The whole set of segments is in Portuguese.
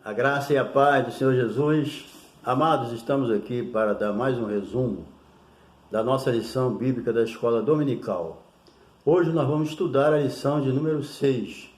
A graça e a paz do Senhor Jesus. Amados, estamos aqui para dar mais um resumo da nossa lição bíblica da Escola Dominical. Hoje nós vamos estudar a lição de número 6.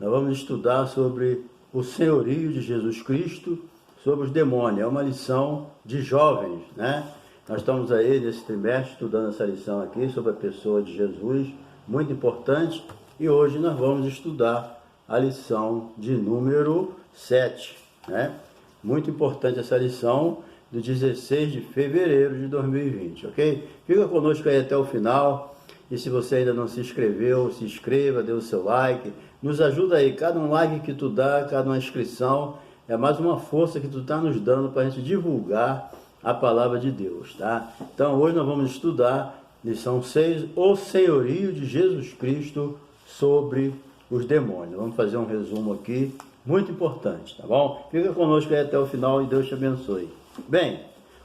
Nós vamos estudar sobre o senhorio de Jesus Cristo sobre os demônios. É uma lição de jovens, né? Nós estamos aí nesse trimestre estudando essa lição aqui sobre a pessoa de Jesus, muito importante. E hoje nós vamos estudar a lição de número 7, né? Muito importante essa lição do 16 de fevereiro de 2020, ok? Fica conosco aí até o final. E se você ainda não se inscreveu, se inscreva, dê o seu like. Nos ajuda aí, cada um like que tu dá, cada uma inscrição, é mais uma força que tu está nos dando para a gente divulgar a palavra de Deus, tá? Então hoje nós vamos estudar lição 6, o senhorio de Jesus Cristo sobre os demônios. Vamos fazer um resumo aqui, muito importante, tá bom? Fica conosco aí até o final e Deus te abençoe. Bem,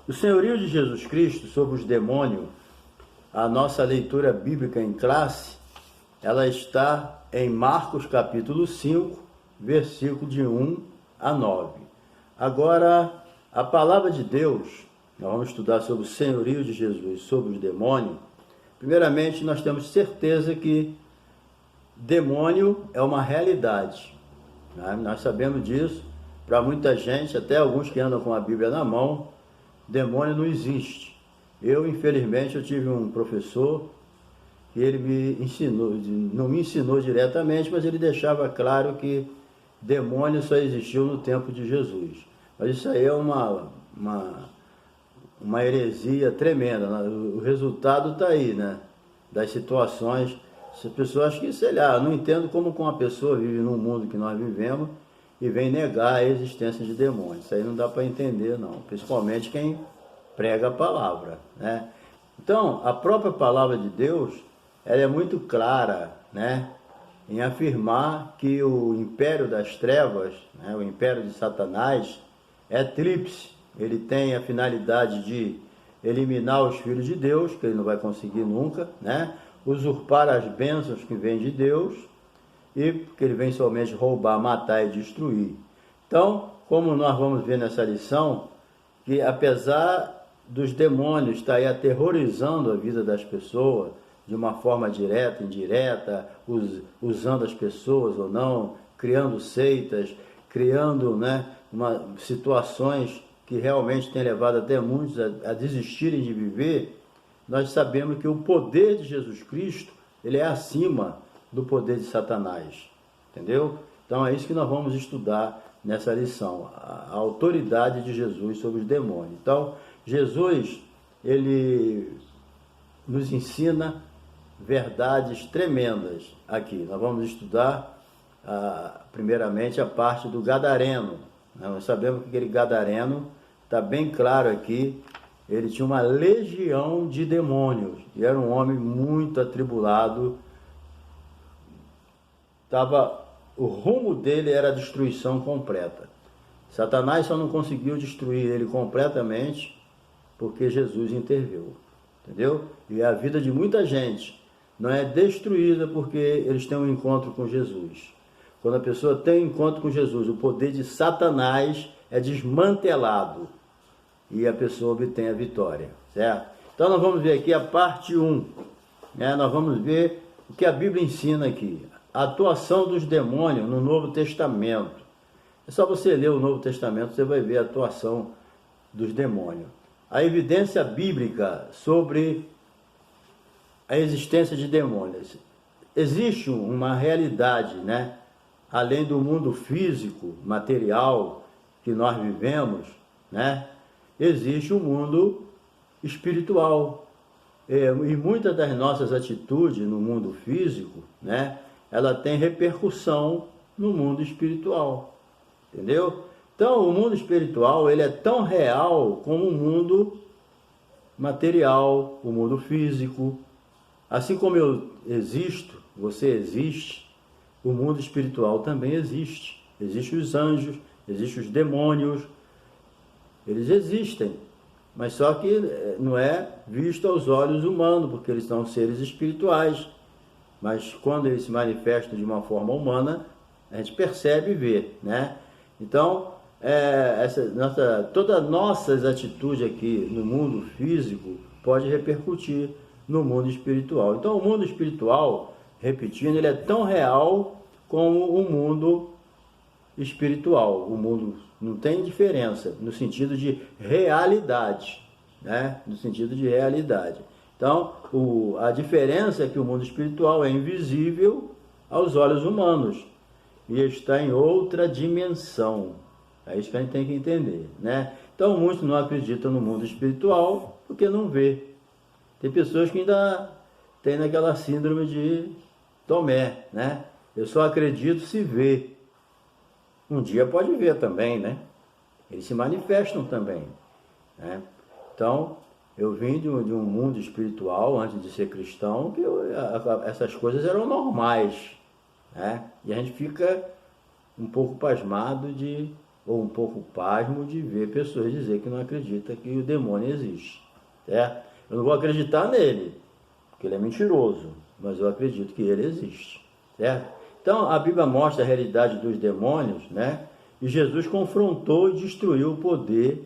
o senhorio de Jesus Cristo sobre os demônios, a nossa leitura bíblica em classe, ela está em Marcos capítulo 5, versículo de 1 a 9. Agora, a palavra de Deus, nós vamos estudar sobre o senhorio de Jesus sobre os demônios. Primeiramente, nós temos certeza que demônio é uma realidade, né? Nós sabemos disso. Para muita gente, até alguns que andam com a Bíblia na mão, demônio não existe. Infelizmente, eu tive um professor que ele me ensinou, não me ensinou diretamente, mas ele deixava claro que demônio só existiu no tempo de Jesus. Mas isso aí é uma heresia tremenda, né? O resultado está aí, né? Das situações. As pessoas que, sei lá, não entendo como uma pessoa vive num mundo que nós vivemos e vem negar a existência de demônios. Isso aí não dá para entender, não. Principalmente quem prega a palavra, né? Então, a própria palavra de Deus, ela é muito clara, né, em afirmar que o império das trevas, né, o império de Satanás, é tríplice. Ele tem a finalidade de eliminar os filhos de Deus, que ele não vai conseguir nunca, né? Usurpar as bênçãos que vêm de Deus, e que ele vem somente roubar, matar e destruir. Então, como nós vamos ver nessa lição, que apesar dos demônios estarem aterrorizando a vida das pessoas, de uma forma direta, indireta, usando as pessoas ou não, criando seitas, criando, né, situações que realmente têm levado até muitos a desistirem de viver, nós sabemos que o poder de Jesus Cristo, ele é acima do poder de Satanás, entendeu? Então é isso que nós vamos estudar nessa lição, a autoridade de Jesus sobre os demônios. Então, Jesus, ele nos ensina verdades tremendas aqui. Nós vamos estudar, primeiramente, a parte do gadareno. Nós sabemos que aquele gadareno, está bem claro aqui, ele tinha uma legião de demônios, e era um homem muito atribulado. O rumo dele era a destruição completa. Satanás só não conseguiu destruir ele completamente porque Jesus interveio, entendeu? E a vida de muita gente não é destruída porque eles têm um encontro com Jesus. Quando a pessoa tem um encontro com Jesus, o poder de Satanás é desmantelado e a pessoa obtém a vitória, certo? Então nós vamos ver aqui a parte 1, né? Nós vamos ver o que a Bíblia ensina aqui. A atuação dos demônios no Novo Testamento. É só você ler o Novo Testamento, você vai ver a atuação dos demônios. A evidência bíblica sobre a existência de demônios. Existe uma realidade, né? Além do mundo físico, material que nós vivemos, né? Existe um mundo espiritual. E muitas das nossas atitudes no mundo físico, né, ela tem repercussão no mundo espiritual, entendeu? Então, o mundo espiritual, ele é tão real como o mundo material, o mundo físico. Assim como eu existo, você existe, o mundo espiritual também existe. Existem os anjos, existem os demônios, eles existem, mas só que não é visto aos olhos humanos, porque eles são seres espirituais. Mas quando eles se manifestam de uma forma humana, a gente percebe e vê, né? Então, todas as nossas atitudes aqui no mundo físico pode repercutir no mundo espiritual. Então o mundo espiritual, repetindo, ele é tão real como o mundo espiritual. O mundo não tem diferença no sentido de realidade, né? No sentido de realidade. Então, a diferença é que o mundo espiritual é invisível aos olhos humanos e está em outra dimensão. É isso que a gente tem que entender, né? Então, muitos não acreditam no mundo espiritual porque não vê. Tem pessoas que ainda têm naquela síndrome de Tomé, né? Eu só acredito se vê. Um dia pode ver também, né? Eles se manifestam também, né? Então, eu vim de um mundo espiritual, antes de ser cristão, que essas coisas eram normais, né? E a gente fica um pouco pasmado ou um pouco pasmo de ver pessoas dizer que não acreditam que o demônio existe, certo? Eu não vou acreditar nele, porque ele é mentiroso, mas eu acredito que ele existe, certo? Então, a Bíblia mostra a realidade dos demônios, né? E Jesus confrontou e destruiu o poder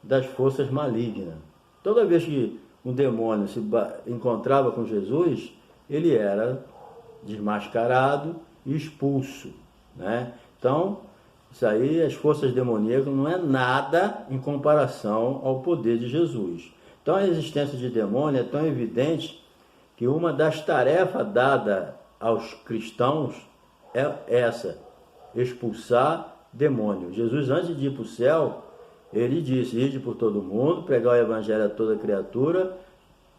das forças malignas. Toda vez que um demônio se encontrava com Jesus, ele era desmascarado e expulso, né? Então, isso aí, as forças demoníacas não é nada em comparação ao poder de Jesus. Então, a existência de demônio é tão evidente que uma das tarefas dadas aos cristãos é essa: expulsar demônio. Jesus, antes de ir para o céu, ele disse: ide por todo mundo, pregar o evangelho a toda criatura,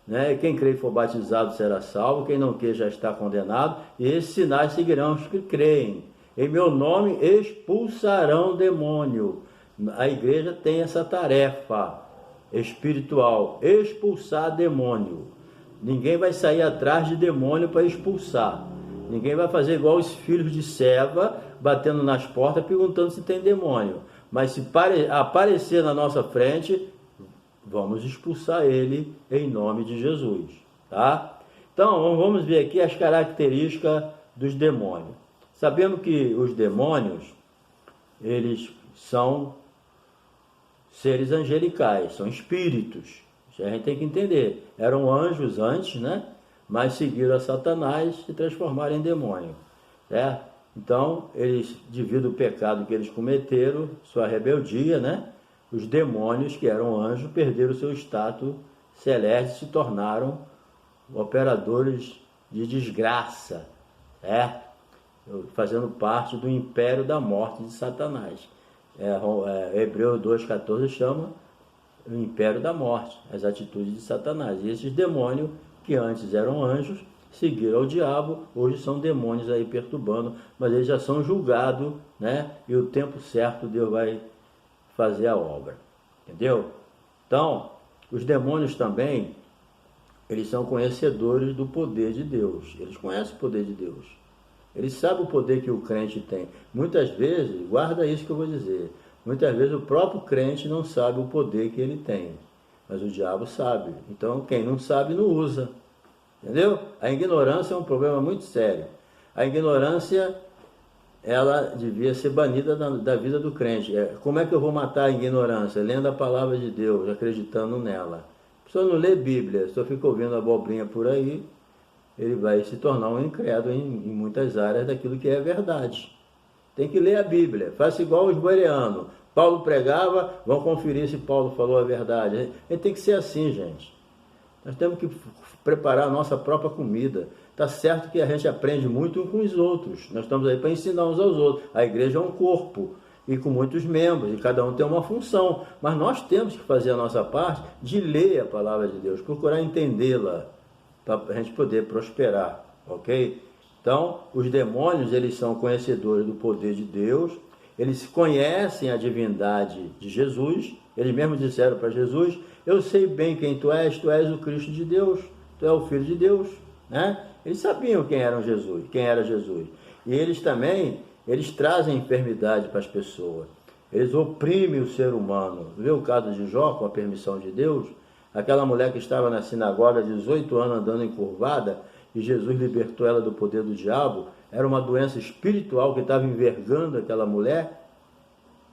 né? Quem crer e for batizado será salvo, quem não crer já está condenado, e esses sinais seguirão os que creem. Em meu nome expulsarão demônio. A igreja tem essa tarefa espiritual: expulsar demônio. Ninguém vai sair atrás de demônio para expulsar. Ninguém vai fazer igual os filhos de Seva, batendo nas portas, perguntando se tem demônio. Mas se aparecer na nossa frente, vamos expulsar ele em nome de Jesus, tá? Então, vamos ver aqui as características dos demônios. Sabendo que os demônios, eles são seres angelicais, são espíritos. Isso a gente tem que entender. Eram anjos antes, né? Mas seguiram a Satanás e se transformaram em demônio, certo? Então, eles, devido ao pecado que eles cometeram, sua rebeldia, né? Os demônios, que eram anjos, perderam seu status celeste e se tornaram operadores de desgraça, certo? Fazendo parte do império da morte de Satanás. Hebreus 2,14 chama o império da morte, as atitudes de Satanás. E esses demônios, que antes eram anjos, seguiram ao diabo, hoje são demônios aí perturbando, mas eles já são julgados, né? E o tempo certo Deus vai fazer a obra, entendeu? Então, os demônios também, eles são conhecedores do poder de Deus, eles conhecem o poder de Deus, eles sabem o poder que o crente tem. Muitas vezes, guarda isso que eu vou dizer, muitas vezes o próprio crente não sabe o poder que ele tem, mas o diabo sabe. Então, quem não sabe, não usa. Entendeu? A ignorância é um problema muito sério. A ignorância, ela devia ser banida da vida do crente. Como é que eu vou matar a ignorância? Lendo a palavra de Deus, acreditando nela. A pessoa não lê Bíblia, só fica ouvindo abobrinha por aí, ele vai se tornar um incrédulo em muitas áreas daquilo que é verdade. Tem que ler a Bíblia, faça igual os bereanos. Paulo pregava, vão conferir se Paulo falou a verdade. Tem que ser assim, gente. Nós temos que preparar a nossa própria comida. Está certo que a gente aprende muito uns com os outros. Nós estamos aí para ensinar uns aos outros. A igreja é um corpo e com muitos membros, e cada um tem uma função. Mas nós temos que fazer a nossa parte de ler a palavra de Deus, procurar entendê-la, para a gente poder prosperar, ok? Então, os demônios, eles são conhecedores do poder de Deus, eles conhecem a divindade de Jesus, eles mesmos disseram para Jesus: eu sei bem quem tu és o Cristo de Deus, tu és o Filho de Deus, né? Eles sabiam quem era Jesus. E eles também, eles trazem enfermidade para as pessoas, eles oprimem o ser humano. Vê o caso de Jó, com a permissão de Deus, aquela mulher que estava na sinagoga 18 anos andando encurvada, e Jesus libertou ela do poder do diabo. Era uma doença espiritual que estava envergando aquela mulher.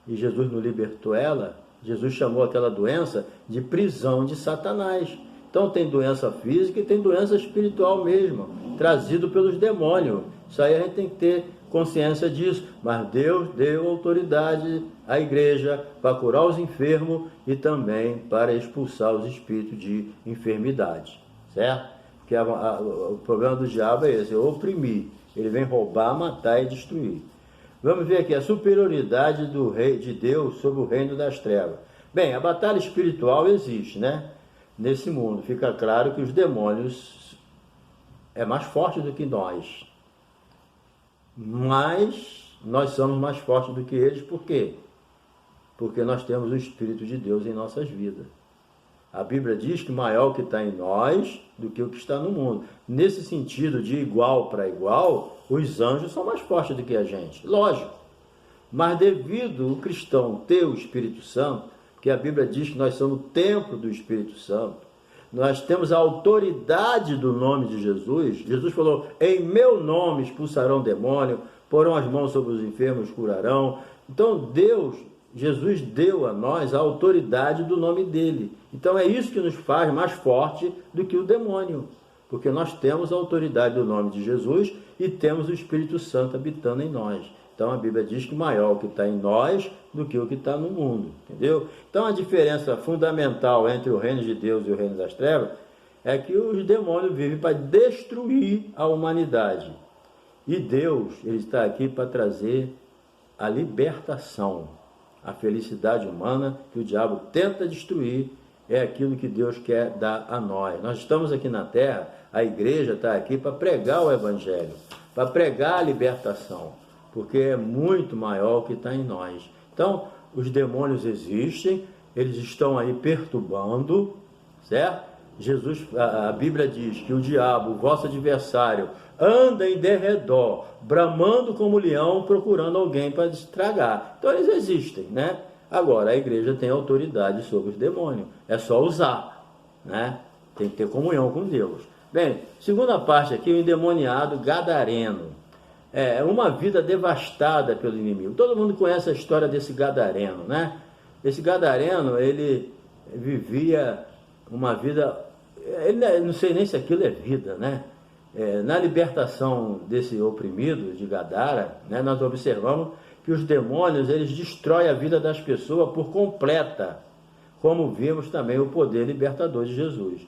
e Jesus não libertou ela, Jesus chamou aquela doença de prisão de Satanás. Então tem doença física e tem doença espiritual mesmo, trazido pelos demônios. Isso aí a gente tem que ter consciência disso. Mas Deus deu autoridade à igreja para curar os enfermos e também para expulsar os espíritos de enfermidade, certo? Porque o problema do diabo é esse, é oprimir. Ele vem roubar, matar e destruir. Vamos ver aqui a superioridade do rei de Deus sobre o reino das trevas. Bem, a batalha espiritual existe, né? Nesse mundo. Fica claro que os demônios é mais forte do que nós. Mas nós somos mais fortes do que eles. Por quê? Porque nós temos o Espírito de Deus em nossas vidas. A Bíblia diz que maior o que está em nós do que o que está no mundo. Nesse sentido de igual para igual, os anjos são mais fortes do que a gente. Lógico. Mas devido o cristão ter o Espírito Santo, que a Bíblia diz que nós somos o templo do Espírito Santo, nós temos a autoridade do nome de Jesus. Jesus falou, em meu nome expulsarão demônio, porão as mãos sobre os enfermos, curarão. Então Jesus deu a nós a autoridade do nome dele. Então é isso que nos faz mais forte do que o demônio, porque nós temos a autoridade do nome de Jesus e temos o Espírito Santo habitando em nós. Então a Bíblia diz que maior o que está em nós do que o que está no mundo, entendeu? Então a diferença fundamental entre o reino de Deus e o reino das trevas é que os demônios vivem para destruir a humanidade. E Deus, ele está aqui para trazer a libertação. A felicidade humana que o diabo tenta destruir é aquilo que Deus quer dar a nós. Nós estamos aqui na terra, a igreja está aqui para pregar o evangelho, para pregar a libertação, porque é muito maior o que está em nós. Então, os demônios existem, eles estão aí perturbando, certo? A Bíblia diz que o diabo, o vosso adversário, anda em derredor, bramando como leão, procurando alguém para estragar. Então eles existem, né? Agora, a igreja tem autoridade sobre os demônios, é só usar, né? Tem que ter comunhão com Deus. Bem, segunda parte aqui, o endemoniado gadareno. É uma vida devastada pelo inimigo. Todo mundo conhece a história desse gadareno, né? Esse gadareno, ele vivia uma vida, não sei nem se aquilo é vida, né? Na libertação desse oprimido de Gadara, né, nós observamos que os demônios, eles destroem a vida das pessoas por completa, como vimos também o poder libertador de Jesus.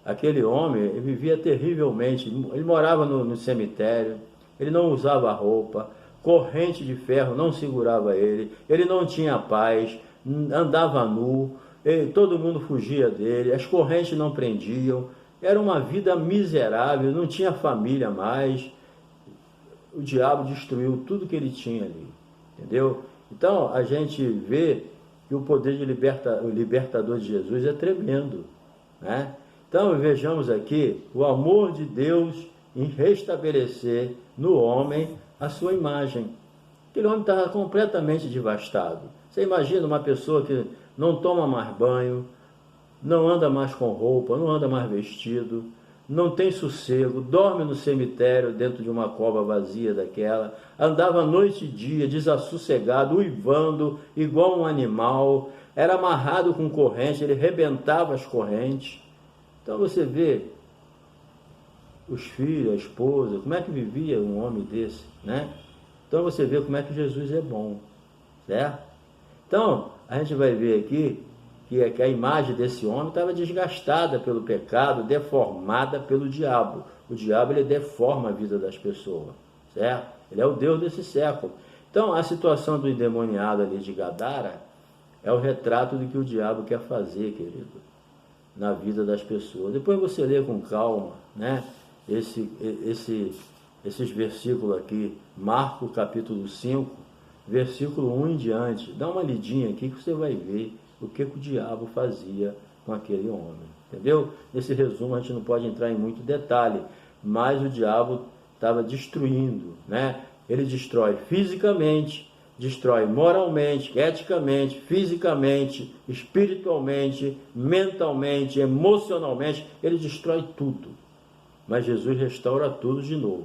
Aquele homem, ele vivia terrivelmente, ele morava no cemitério, ele não usava roupa, corrente de ferro não segurava ele não tinha paz, andava nu, todo mundo fugia dele, as correntes não prendiam, era uma vida miserável, não tinha família mais. O diabo destruiu tudo que ele tinha ali, entendeu? Então a gente vê que o poder de o libertador de Jesus é tremendo, né? Então vejamos aqui o amor de Deus em restabelecer no homem a sua imagem. Aquele homem estava completamente devastado. Você imagina uma pessoa que não toma mais banho, não anda mais com roupa, não anda mais vestido, não tem sossego, dorme no cemitério dentro de uma cova vazia daquela, andava noite e dia desassossegado, uivando igual um animal, era amarrado com corrente, ele rebentava as correntes. Então você vê os filhos, a esposa, como é que vivia um homem desse, né? Então você vê como é que Jesus é bom, certo? Então a gente vai ver aqui que a imagem desse homem estava desgastada pelo pecado, deformada pelo diabo. O diabo, ele deforma a vida das pessoas, certo? Ele é o Deus desse século. Então, a situação do endemoniado ali de Gadara é o retrato do que o diabo quer fazer, querido, na vida das pessoas. Depois você lê com calma, né? Esses versículos aqui, Marcos capítulo 5, versículo 1 em diante. Dá uma lidinha aqui que você vai ver o que o diabo fazia com aquele homem, entendeu? Nesse resumo a gente não pode entrar em muito detalhe, mas o diabo estava destruindo, né? Ele destrói fisicamente, destrói moralmente, eticamente, fisicamente, espiritualmente, mentalmente, emocionalmente, ele destrói tudo. Mas Jesus restaura tudo de novo,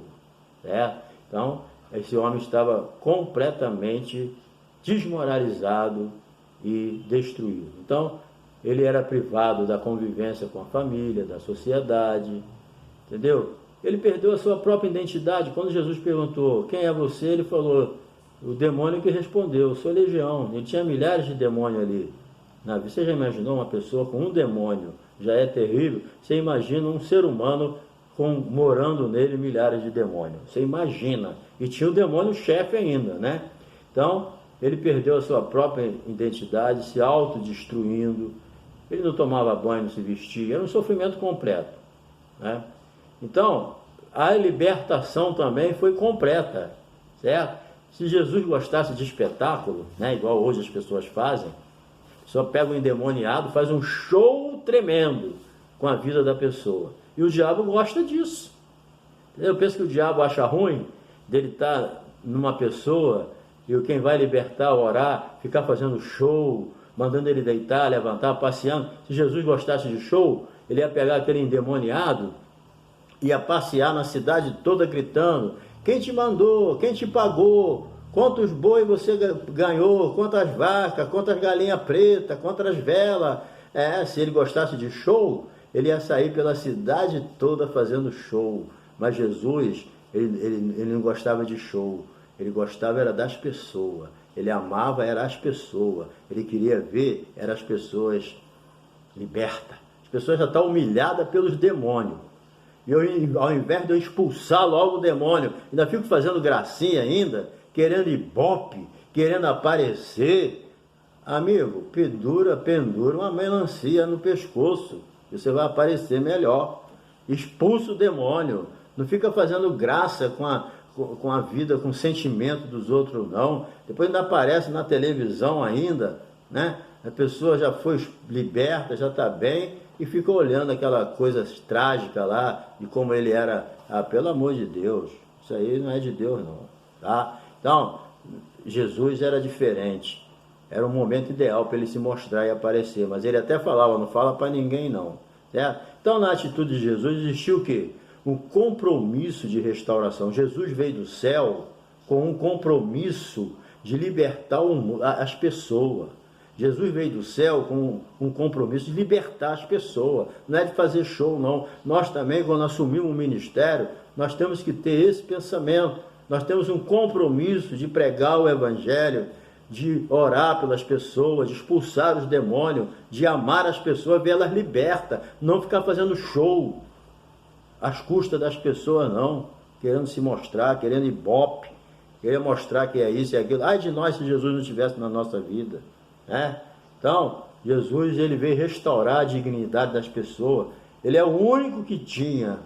certo? Então, esse homem estava completamente desmoralizado e destruído. Então, ele era privado da convivência com a família, da sociedade, entendeu? Ele perdeu a sua própria identidade. Quando Jesus perguntou, quem é você? Ele falou, o demônio que respondeu, sou legião. Ele tinha milhares de demônios ali. Você já imaginou uma pessoa com um demônio? Já é terrível. Você imagina um ser humano morando nele milhares de demônios. Você imagina. E tinha o demônio chefe ainda, né? Então, ele perdeu a sua própria identidade, se autodestruindo. Ele não tomava banho, não se vestia. Era um sofrimento completo, né? Então, a libertação também foi completa, certo? Se Jesus gostasse de espetáculo, né, igual hoje as pessoas fazem, só pega um endemoniado, faz um show tremendo com a vida da pessoa. E o diabo gosta disso. Eu penso que o diabo acha ruim dele estar numa pessoa e quem vai libertar, orar, ficar fazendo show, mandando ele deitar, levantar, passeando. Se Jesus gostasse de show, ele ia pegar aquele endemoniado, ia passear na cidade toda gritando, quem te mandou, quem te pagou, quantos bois você ganhou, quantas vacas, quantas galinhas pretas, quantas velas. Se ele gostasse de show, ele ia sair pela cidade toda fazendo show. Mas Jesus, ele não gostava de show, ele gostava era das pessoas, ele amava era as pessoas, ele queria ver era as pessoas libertas. As pessoas já estão humilhadas pelos demônios. E eu, ao invés de eu expulsar logo o demônio, ainda fico fazendo gracinha ainda, querendo ibope, querendo aparecer. Amigo, pendura uma melancia no pescoço, e você vai aparecer melhor. Expulsa o demônio, não fica fazendo graça com a vida, com o sentimento dos outros, não. Depois ainda aparece na televisão ainda, né? A pessoa já foi liberta, já está bem, e fica olhando aquela coisa trágica lá, de como ele era. Pelo amor de Deus, isso aí não é de Deus não, tá? Então, Jesus era diferente, era um momento ideal para ele se mostrar e aparecer, mas ele até falava, não fala para ninguém não, certo? Então, na atitude de Jesus existiu o quê? Um compromisso de restauração. Jesus veio do céu com um compromisso de libertar as pessoas. Jesus veio do céu com um compromisso de libertar as pessoas, não é de fazer show não. Nós também, quando assumimos o ministério, nós temos que ter esse pensamento, nós temos um compromisso de pregar o evangelho, de orar pelas pessoas, de expulsar os demônios, de amar as pessoas, ver elas libertas, não ficar fazendo show às custas das pessoas não, querendo se mostrar, querendo ibope, querendo mostrar que é isso e aquilo. Ai de nós se Jesus não estivesse na nossa vida. Então, Jesus ele veio restaurar a dignidade das pessoas. Ele é o único que tinha,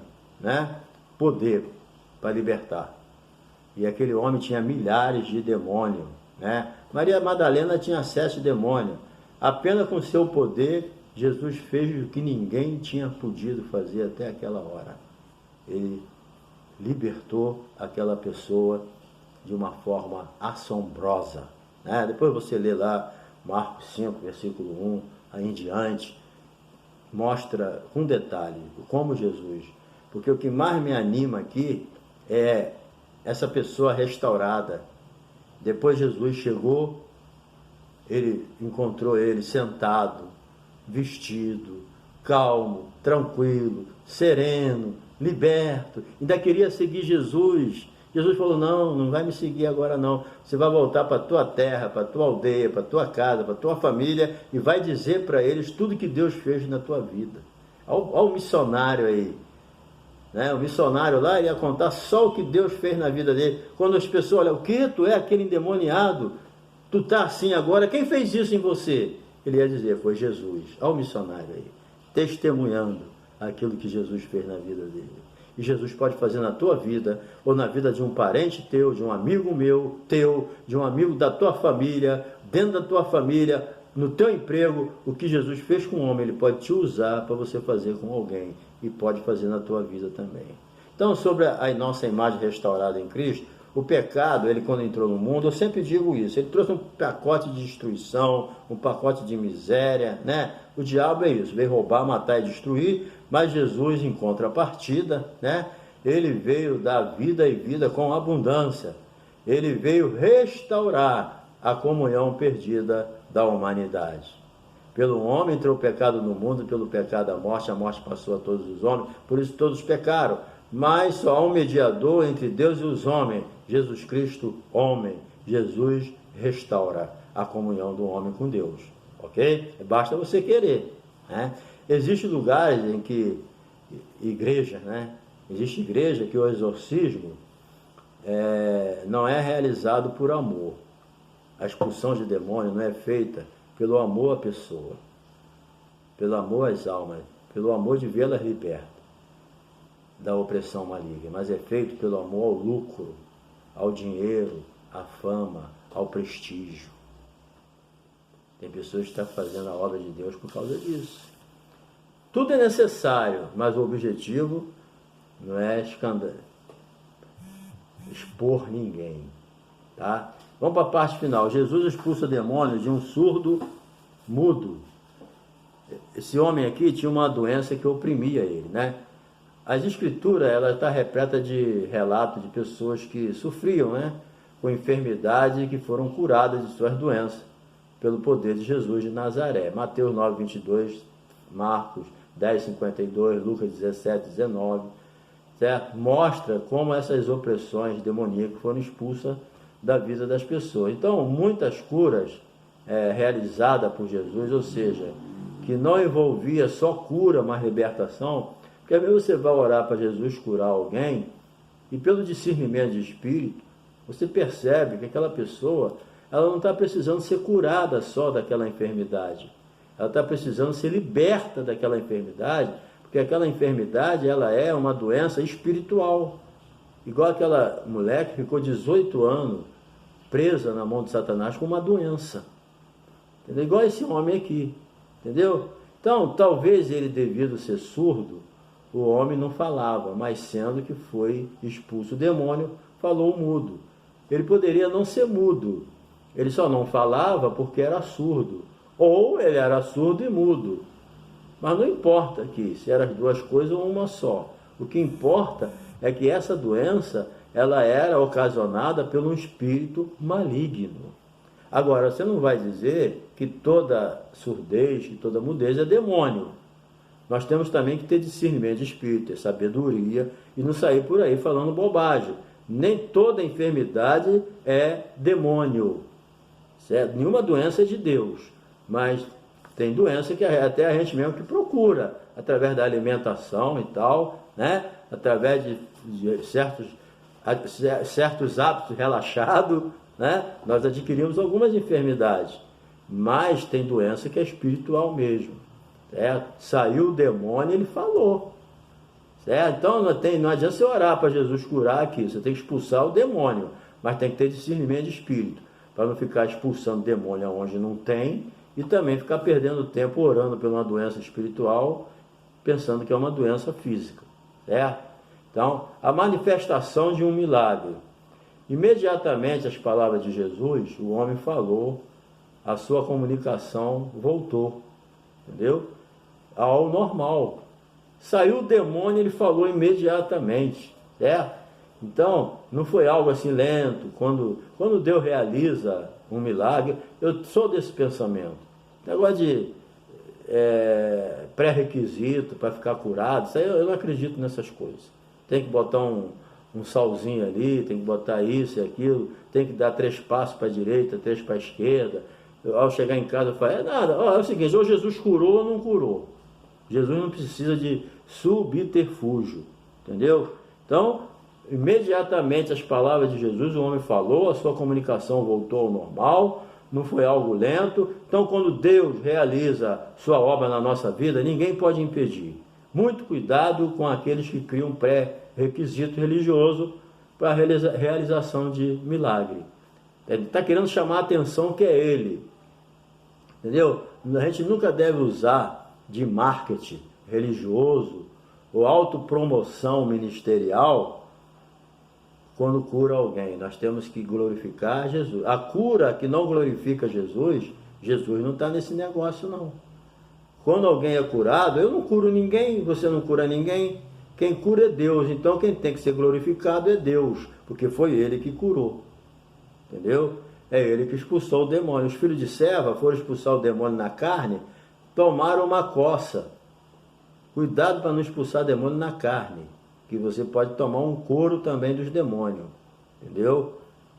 poder para libertar. E aquele homem tinha milhares de demônios. Maria Madalena tinha 7 demônios. Apenas com seu poder, Jesus fez o que ninguém tinha podido fazer até aquela hora. Ele libertou aquela pessoa de uma forma assombrosa. Depois você lê lá Marcos 5, versículo 1, aí em diante, mostra com detalhe como Jesus, porque o que mais me anima aqui é essa pessoa restaurada. Depois Jesus chegou, ele encontrou ele sentado, vestido, calmo, tranquilo, sereno, liberto, ainda queria seguir Jesus. Jesus falou, não vai me seguir agora não, você vai voltar para a tua terra, para a tua aldeia, para a tua casa, para a tua família, e vai dizer para eles tudo que Deus fez na tua vida. Olha o missionário aí, o missionário lá ia contar só o que Deus fez na vida dele. Quando as pessoas olham, o que? Tu é aquele endemoniado? Tu está assim agora? Quem fez isso em você? Ele ia dizer, foi Jesus. Olha o missionário aí, testemunhando aquilo que Jesus fez na vida dele. E Jesus pode fazer na tua vida, ou na vida de um parente teu, de um amigo meu, teu, de um amigo da tua família, dentro da tua família, no teu emprego. O que Jesus fez com o homem, ele pode te usar para você fazer com alguém, e pode fazer na tua vida também. Então, sobre a nossa imagem restaurada em Cristo, o pecado, ele quando entrou no mundo, eu sempre digo isso, ele trouxe um pacote de destruição, um pacote de miséria, O diabo é isso, veio roubar, matar e destruir, mas Jesus, em contrapartida, ele veio dar vida e vida com abundância. Ele veio restaurar a comunhão perdida da humanidade. Pelo homem entrou o pecado no mundo, pelo pecado a morte passou a todos os homens, por isso todos pecaram. Mas só há um mediador entre Deus e os homens, Jesus Cristo, homem. Jesus restaura a comunhão do homem com Deus, ok? Basta você querer, né? Existem lugares em que, igrejas, né? Existe igreja que o exorcismo não é realizado por amor. A expulsão de demônio não é feita pelo amor à pessoa, pelo amor às almas, pelo amor de vê-las libertas da opressão maligna, mas é feito pelo amor ao lucro, ao dinheiro, à fama, ao prestígio. Tem pessoas que estão fazendo a obra de Deus por causa disso. Tudo é necessário, mas o objetivo não é expor ninguém, tá? Vamos para a parte final. Jesus expulsa demônios de um surdo mudo. Esse homem aqui tinha uma doença que oprimia ele, né? As escrituras, ela está repleta de relatos de pessoas que sofriam, né, com enfermidade e que foram curadas de suas doenças pelo poder de Jesus de Nazaré. Mateus 9, 22, Marcos 10, 52, Lucas 17, 19, certo? Mostra como essas opressões demoníacas foram expulsas da vida das pessoas. Então, muitas curas realizadas por Jesus, ou seja, que não envolvia só cura, mas libertação. Porque às vezes você vai orar para Jesus curar alguém e pelo discernimento de espírito, você percebe que aquela pessoa, ela não está precisando ser curada só daquela enfermidade. Ela está precisando ser liberta daquela enfermidade, porque aquela enfermidade, ela é uma doença espiritual. Igual aquela mulher que ficou 18 anos presa na mão de Satanás com uma doença. Entendeu? Igual esse homem aqui. Entendeu? Então, talvez ele, devido a ser surdo, o homem não falava, mas sendo que foi expulso o demônio, falou mudo. Ele poderia não ser mudo, ele só não falava porque era surdo. Ou ele era surdo e mudo. Mas não importa aqui se eram as duas coisas ou uma só. O que importa é que essa doença, ela era ocasionada por um espírito maligno. Agora, você não vai dizer que toda surdez, que toda mudez é demônio. Nós temos também que ter discernimento de espírito, ter sabedoria e não sair por aí falando bobagem. Nem toda enfermidade é demônio, certo? Nenhuma doença é de Deus, mas tem doença que até a gente mesmo que procura, através da alimentação e tal, né? Através de certos hábitos relaxados, né? Nós adquirimos algumas enfermidades, mas tem doença que é espiritual mesmo. Certo? Saiu o demônio, ele falou. Certo? Então não adianta você orar para Jesus curar aqui, você tem que expulsar o demônio, mas tem que ter discernimento de espírito, para não ficar expulsando demônio onde não tem, e também ficar perdendo tempo orando por uma doença espiritual, pensando que é uma doença física. Certo? Então, a manifestação de um milagre. Imediatamente as palavras de Jesus, o homem falou, a sua comunicação voltou. Entendeu? Ao normal. Saiu o demônio, ele falou imediatamente, certo? Então, não foi algo assim lento. Quando Deus realiza um milagre, eu sou desse pensamento. Negócio de pré-requisito para ficar curado, isso aí eu não acredito nessas coisas. Tem que botar um salzinho ali, tem que botar isso e aquilo, tem que dar 3 passos para a direita, 3 para a esquerda. Ao chegar em casa, eu falo, nada, é o seguinte, ou Jesus curou ou não curou. Jesus não precisa de subterfúgio, entendeu? Então, imediatamente as palavras de Jesus, o homem falou, a sua comunicação voltou ao normal, não foi algo lento. Então, quando Deus realiza sua obra na nossa vida, ninguém pode impedir. Muito cuidado com aqueles que criam pré-requisito religioso para a realização de milagre. Ele está querendo chamar a atenção que é ele. Entendeu? A gente nunca deve usar de marketing religioso ou autopromoção ministerial quando cura alguém. Nós temos que glorificar Jesus. A cura que não glorifica Jesus, Jesus não está nesse negócio não. Quando alguém é curado, eu não curo ninguém, você não cura ninguém. Quem cura é Deus. Então quem tem que ser glorificado é Deus, porque foi Ele que curou. Entendeu? É ele que expulsou o demônio. Os filhos de Seva foram expulsar o demônio na carne, tomaram uma coça. Cuidado para não expulsar demônio na carne, que você pode tomar um couro também dos demônios, entendeu?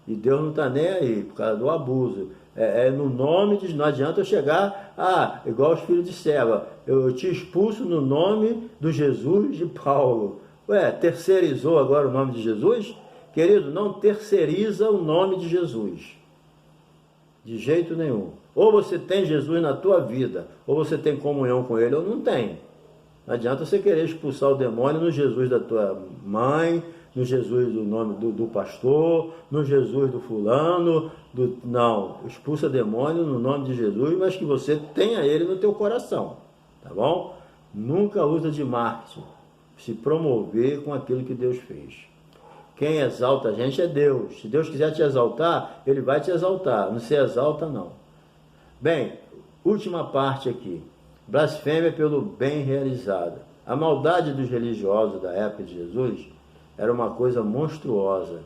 E Deus não está nem aí, por causa do abuso. É no nome de... Não adianta eu chegar, igual os filhos de Seva, eu te expulso no nome do Jesus de Paulo. Ué, terceirizou agora o nome de Jesus? Querido, não terceiriza o nome de Jesus. De jeito nenhum. Ou você tem Jesus na tua vida, ou você tem comunhão com ele, ou não tem. Não adianta você querer expulsar o demônio no Jesus da tua mãe, no Jesus do nome do pastor, no Jesus do fulano. Não, expulsa demônio no nome de Jesus, mas que você tenha ele no teu coração. Tá bom? Nunca usa de marketing. Se promover com aquilo que Deus fez. Quem exalta a gente é Deus. Se Deus quiser te exaltar, ele vai te exaltar. Não se exalta, não. Bem, última parte aqui. Blasfêmia pelo bem realizado. A maldade dos religiosos da época de Jesus era uma coisa monstruosa.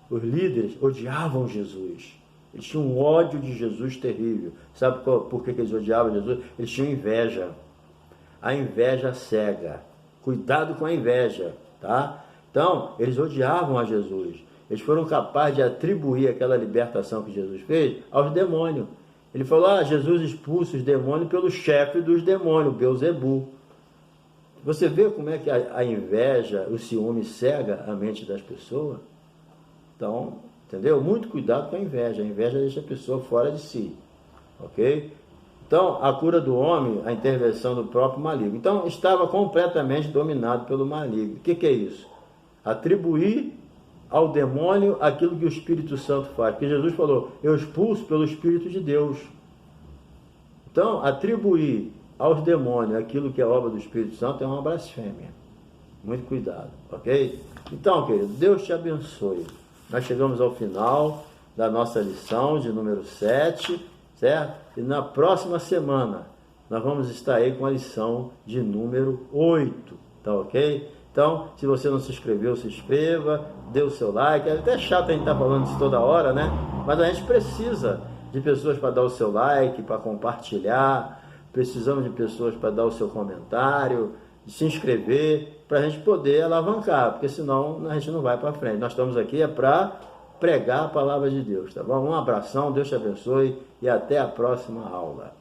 Os líderes odiavam Jesus. Eles tinham um ódio de Jesus terrível. Sabe por que eles odiavam Jesus? Eles tinham inveja. A inveja cega. Cuidado com a inveja, tá? Então, eles odiavam a Jesus. Eles foram capazes de atribuir aquela libertação que Jesus fez aos demônios. Ele falou, Jesus expulsa os demônios pelo chefe dos demônios, Beelzebu. Você vê como é que a inveja, o ciúme cega a mente das pessoas? Então, entendeu? Muito cuidado com a inveja. A inveja deixa a pessoa fora de si, ok? Então, a cura do homem, a intervenção do próprio maligno. Então, estava completamente dominado pelo maligno. O que é isso? Atribuir ao demônio aquilo que o Espírito Santo faz. Porque Jesus falou, eu expulso pelo Espírito de Deus. Então, atribuir aos demônios aquilo que é obra do Espírito Santo é uma blasfêmia. Muito cuidado, ok? Então, querido, Deus te abençoe. Nós chegamos ao final da nossa lição de número 7, certo? E na próxima semana nós vamos estar aí com a lição de número 8, tá ok? Então, se você não se inscreveu, se inscreva, dê o seu like. É até chato a gente estar falando isso toda hora, né? Mas a gente precisa de pessoas para dar o seu like, para compartilhar. Precisamos de pessoas para dar o seu comentário, se inscrever, para a gente poder alavancar, porque senão a gente não vai para frente. Nós estamos aqui para pregar a palavra de Deus, tá bom? Um abração, Deus te abençoe e até a próxima aula.